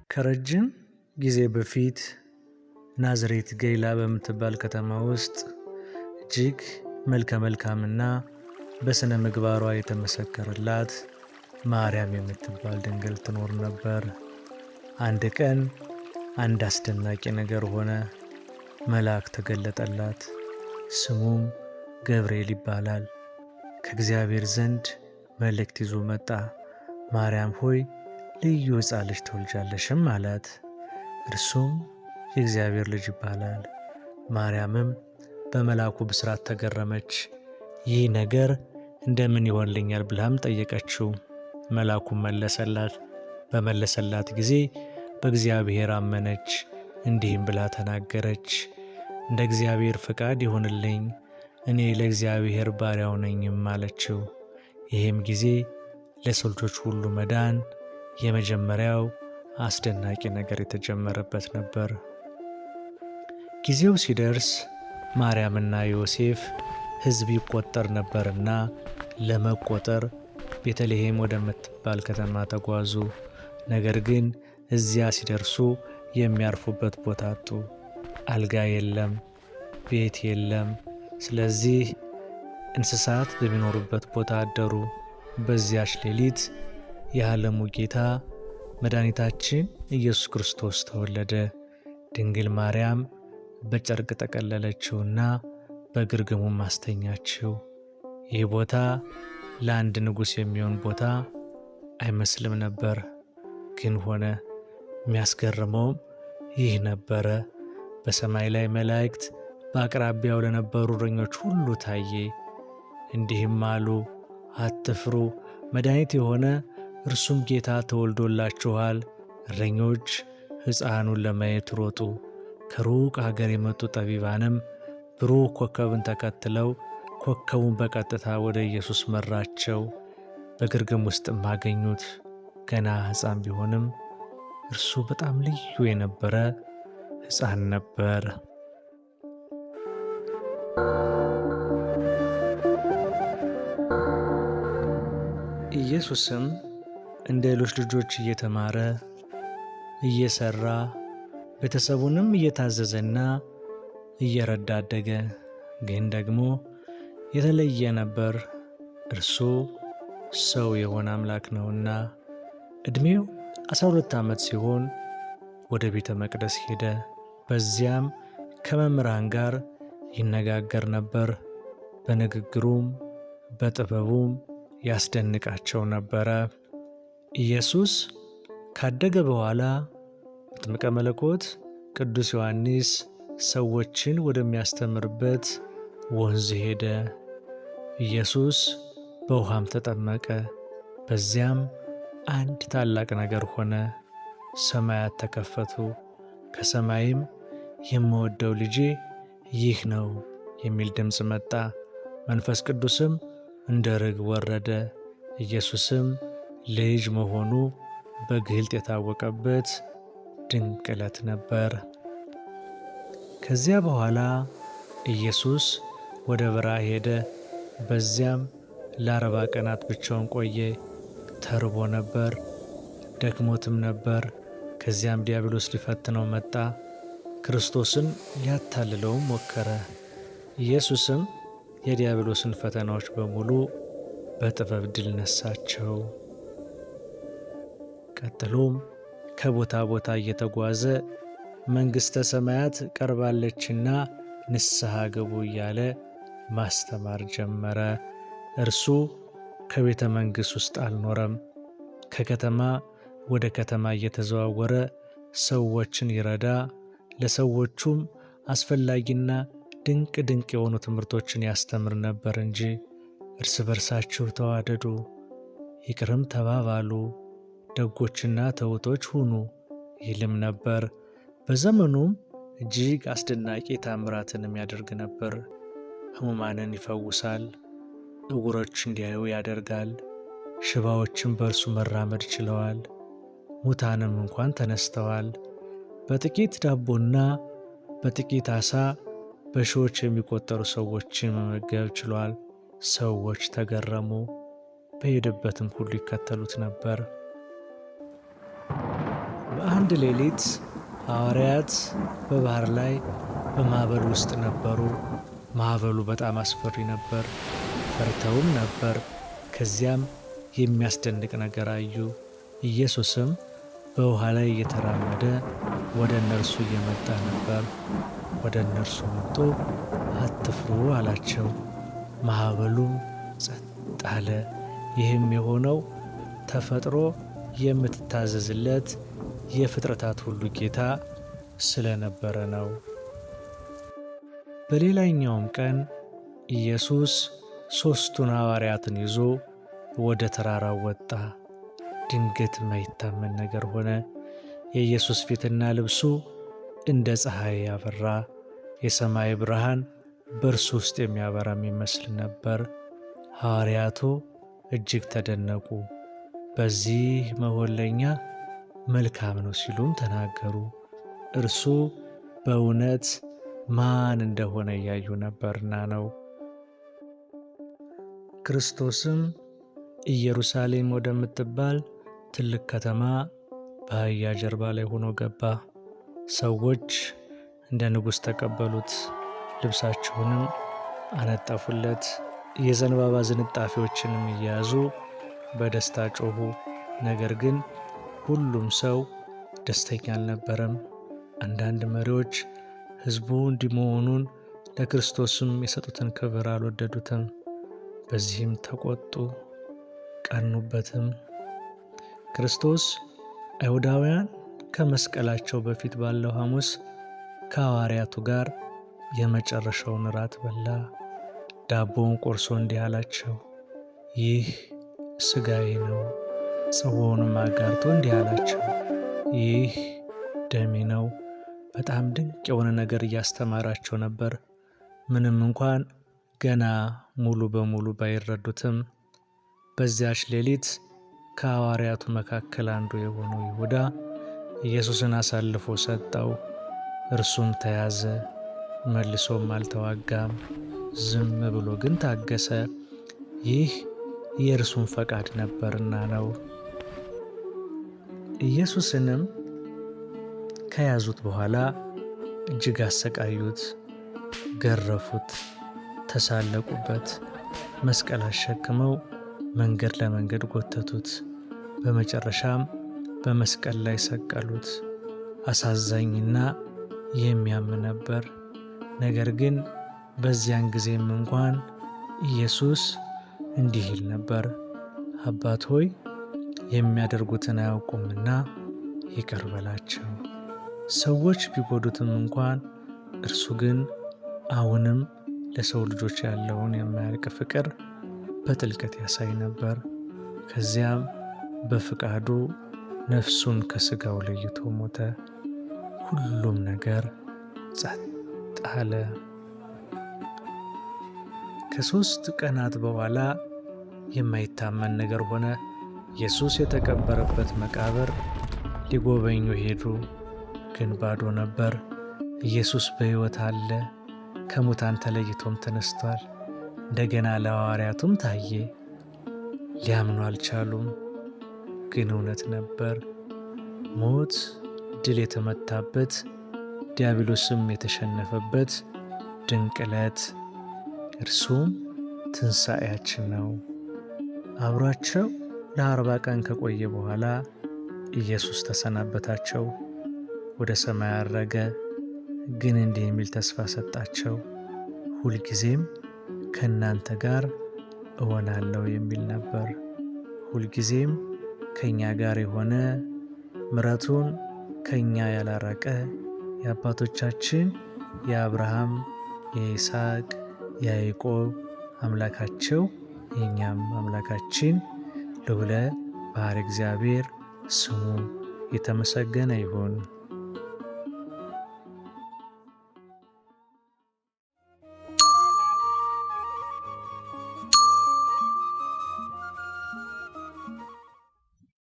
ከረጅም ጊዜ በፊት ናዝሬት ገሊላ በምትባል ከተማ ውስጥ እጅግ መልከ መልካምና በሥነ ምግባሯ የተመሰከረላት ማርያም የምትባል ድንግል ትኖር ነበር። አንድ ቀን አንድ አስደናቂ ነገር ሆነ። መልአክ ተገለጠላት። ስሙም ገብርኤል ይባላል። ከእግዚአብሔር ዘንድ መልእክት ይዞ መጣ። ማርያም ሆይ ልዩ ሕፃን ልጅ ትወልጃለሽም አላት። እርሱም የእግዚአብሔር ልጅ ይባላል። ማርያምም በመልአኩ ብስራት ተገረመች። ይህ ነገር እንደምን ይሆንልኛል ብላም ጠየቀችው። መልአኩም በመለሰላት ጊዜ በእግዚአብሔር አመነች። እንዲህም ብላ ተናገረች፣ እንደ እግዚአብሔር ፈቃድ ይሆንልኝ፣ እኔ ለእግዚአብሔር ባሪያው ነኝም አለችው። ይህም ጊዜ ለሰው ልጆች ሁሉ መዳን የመጀመሪያው አስደናቂ ነገር የተጀመረበት ነበር። ጊዜው ሲደርስ ማርያምና ዮሴፍ ሕዝብ ይቆጠር ነበርና ለመቆጠር ቤተልሔም ወደምትባል ከተማ ተጓዙ። ነገር ግን እዚያ ሲደርሱ የሚያርፉበት ቦታ አጡ። አልጋ የለም፣ ቤት የለም። ስለዚህ እንስሳት በሚኖሩበት ቦታ አደሩ። በዚያች ሌሊት የዓለሙ ጌታ መድኃኒታችን ኢየሱስ ክርስቶስ ተወለደ። ድንግል ማርያም በጨርቅ ጠቀለለችውና በግርግሙም አስተኛችው። ይህ ቦታ ለአንድ ንጉሥ የሚሆን ቦታ አይመስልም ነበር፣ ግን ሆነ። የሚያስገርመውም ይህ ነበረ። በሰማይ ላይ መላእክት በአቅራቢያው ለነበሩ እረኞች ሁሉ ታየ። እንዲህም አሉ፣ አትፍሩ፣ መድኃኒት የሆነ እርሱም ጌታ ተወልዶላችኋል። እረኞች ሕፃኑን ለማየት ሮጡ። ከሩቅ አገር የመጡ ጠቢባንም ብሩህ ኮከብን ተከትለው ኮከቡን በቀጥታ ወደ ኢየሱስ መራቸው። በግርግም ውስጥም አገኙት። ገና ሕፃን ቢሆንም እርሱ በጣም ልዩ የነበረ ሕፃን ነበር። ኢየሱስም እንደ ሌሎች ልጆች እየተማረ እየሰራ ቤተሰቡንም እየታዘዘና እየረዳ አደገ። ግን ደግሞ የተለየ ነበር። እርሱ ሰው የሆነ አምላክ ነውና። ዕድሜው 12 ዓመት ሲሆን ወደ ቤተ መቅደስ ሄደ። በዚያም ከመምህራን ጋር ይነጋገር ነበር። በንግግሩም በጥበቡም ያስደንቃቸው ነበረ። ኢየሱስ ካደገ በኋላ መጥምቀ መለኮት ቅዱስ ዮሐንስ ሰዎችን ወደሚያስተምርበት ወንዝ ሄደ። ኢየሱስ በውሃም ተጠመቀ። በዚያም አንድ ታላቅ ነገር ሆነ። ሰማያት ተከፈቱ። ከሰማይም የምወደው ልጄ ይህ ነው የሚል ድምፅ መጣ። መንፈስ ቅዱስም እንደ ርግብ ወረደ። ኢየሱስም ልጅ መሆኑ በግልጥ የታወቀበት ድንቅ ዕለት ነበር። ከዚያ በኋላ ኢየሱስ ወደ በረሃ ሄደ። በዚያም ለ40 ቀናት ብቻውን ቆየ። ተርቦ ነበር፣ ደክሞትም ነበር። ከዚያም ዲያብሎስ ሊፈትነው መጣ። ክርስቶስን ሊያታልለውም ሞከረ። ኢየሱስም የዲያብሎስን ፈተናዎች በሙሉ በጥበብ ድል ነሳቸው። ቀጥሎም ከቦታ ቦታ እየተጓዘ መንግሥተ ሰማያት ቀርባለችና ንስሐ ግቡ እያለ ማስተማር ጀመረ። እርሱ ከቤተ መንግሥት ውስጥ አልኖረም። ከከተማ ወደ ከተማ እየተዘዋወረ ሰዎችን ይረዳ፣ ለሰዎቹም አስፈላጊና ድንቅ ድንቅ የሆኑ ትምህርቶችን ያስተምር ነበር እንጂ እርስ በርሳችሁ ተዋደዱ፣ ይቅርም ተባባሉ፣ ደጎችና ትሑቶች ሁኑ ይልም ነበር። በዘመኑም እጅግ አስደናቂ ታምራትንም ያደርግ ነበር። ሕሙማንን ይፈውሳል፣ ዕውሮች እንዲያዩ ያደርጋል፣ ሽባዎችም በእርሱ መራመድ ችለዋል፣ ሙታንም እንኳን ተነስተዋል። በጥቂት ዳቦና በጥቂት ዓሣ በሺዎች የሚቆጠሩ ሰዎችን መመገብ ችሏል። ሰዎች ተገረሙ፣ በሄደበትም ሁሉ ይከተሉት ነበር። በአንድ ሌሊት ሐዋርያት በባሕር ላይ በማዕበል ውስጥ ነበሩ። ማዕበሉ በጣም አስፈሪ ነበር፣ ፈርተውም ነበር። ከዚያም የሚያስደንቅ ነገር አዩ። ኢየሱስም በውኃ ላይ እየተራመደ ወደ እነርሱ እየመጣ ነበር። ወደ እነርሱ መጥቶ አትፍሩ አላቸው። ማዕበሉም ጸጥ አለ። ይህም የሆነው ተፈጥሮ የምትታዘዝለት የፍጥረታት ሁሉ ጌታ ስለነበረ ነው። በሌላኛውም ቀን ኢየሱስ 3ቱን ሐዋርያትን ይዞ ወደ ተራራው ወጣ። ድንገት የማይታመን ነገር ሆነ። የኢየሱስ ፊትና ልብሱ እንደ ፀሐይ ያበራ፣ የሰማይ ብርሃን በእርሱ ውስጥ የሚያበራ የሚመስል ነበር። ሐዋርያቱ እጅግ ተደነቁ። በዚህ መሆን ለእኛ መልካም ነው ሲሉም ተናገሩ። እርሱ በእውነት ማን እንደሆነ እያዩ ነበርና ነው። ክርስቶስም ኢየሩሳሌም ወደምትባል ትልቅ ከተማ በአህያ ጀርባ ላይ ሆኖ ገባ። ሰዎች እንደ ንጉሥ ተቀበሉት፣ ልብሳቸውንም አነጠፉለት። የዘንባባ ዝንጣፊዎችንም እየያዙ በደስታ ጮኹ። ነገር ግን ሁሉም ሰው ደስተኛ አልነበረም። አንዳንድ መሪዎች ሕዝቡ እንዲህ መሆኑን ለክርስቶስም የሰጡትን ክብር አልወደዱትም። በዚህም ተቆጡ፣ ቀኑበትም። ክርስቶስ አይሁዳውያን ከመስቀላቸው በፊት ባለው ሐሙስ ከሐዋርያቱ ጋር የመጨረሻውን እራት በላ። ዳቦውን ቆርሶ እንዲህ አላቸው፣ ይህ ሥጋዬ ነው። ጽዋውንም አጋርቶ እንዲህ አላቸው፣ ይህ ደሜ ነው። በጣም ድንቅ የሆነ ነገር እያስተማራቸው ነበር። ምንም እንኳን ገና ሙሉ በሙሉ ባይረዱትም። በዚያች ሌሊት ከሐዋርያቱ መካከል አንዱ የሆነው ይሁዳ ኢየሱስን አሳልፎ ሰጠው። እርሱም ተያዘ፣ መልሶም አልተዋጋም። ዝም ብሎ ግን ታገሰ። ይህ የእርሱም ፈቃድ ነበርና ነው። ኢየሱስንም ከያዙት በኋላ እጅግ አሰቃዩት፣ ገረፉት፣ ተሳለቁበት። መስቀል አሸክመው መንገድ ለመንገድ ጎተቱት። በመጨረሻም በመስቀል ላይ ሰቀሉት። አሳዛኝና የሚያም ነበር። ነገር ግን በዚያን ጊዜም እንኳን ኢየሱስ እንዲህ ይል ነበር፣ አባት ሆይ የሚያደርጉትን አያውቁምና ይቅር በላቸው። ሰዎች ቢጎዱትም እንኳን እርሱ ግን አሁንም ለሰው ልጆች ያለውን የማያልቅ ፍቅር በጥልቀት ያሳይ ነበር። ከዚያም በፍቃዱ ነፍሱን ከሥጋው ለይቶ ሞተ። ሁሉም ነገር ጸጥ አለ። ከ3 ቀናት በኋላ የማይታመን ነገር ሆነ። ኢየሱስ የተቀበረበት መቃብር ሊጎበኙ ሄዱ፣ ግን ባዶ ነበር። ኢየሱስ በሕይወት አለ፣ ከሙታን ተለይቶም ተነስቷል። እንደገና ለሐዋርያቱም ታየ። ሊያምኑ አልቻሉም፣ ግን እውነት ነበር። ሞት ድል የተመታበት፣ ዲያብሎስም የተሸነፈበት ድንቅ ዕለት፣ እርሱም ትንሣኤያችን ነው። አብሯቸው ለ40 ቀን ከቆየ በኋላ ኢየሱስ ተሰናበታቸው፣ ወደ ሰማይ አረገ። ግን እንዲህ የሚል ተስፋ ሰጣቸው፣ ሁልጊዜም ከእናንተ ጋር እሆናለሁ የሚል ነበር። ሁልጊዜም ከእኛ ጋር የሆነ ምሕረቱን ከእኛ ያላራቀ የአባቶቻችን የአብርሃም፣ የይስሐቅ፣ የያዕቆብ አምላካቸው የእኛም አምላካችን ልዑለ ባሕርይ እግዚአብሔር ስሙ የተመሰገነ ይሁን።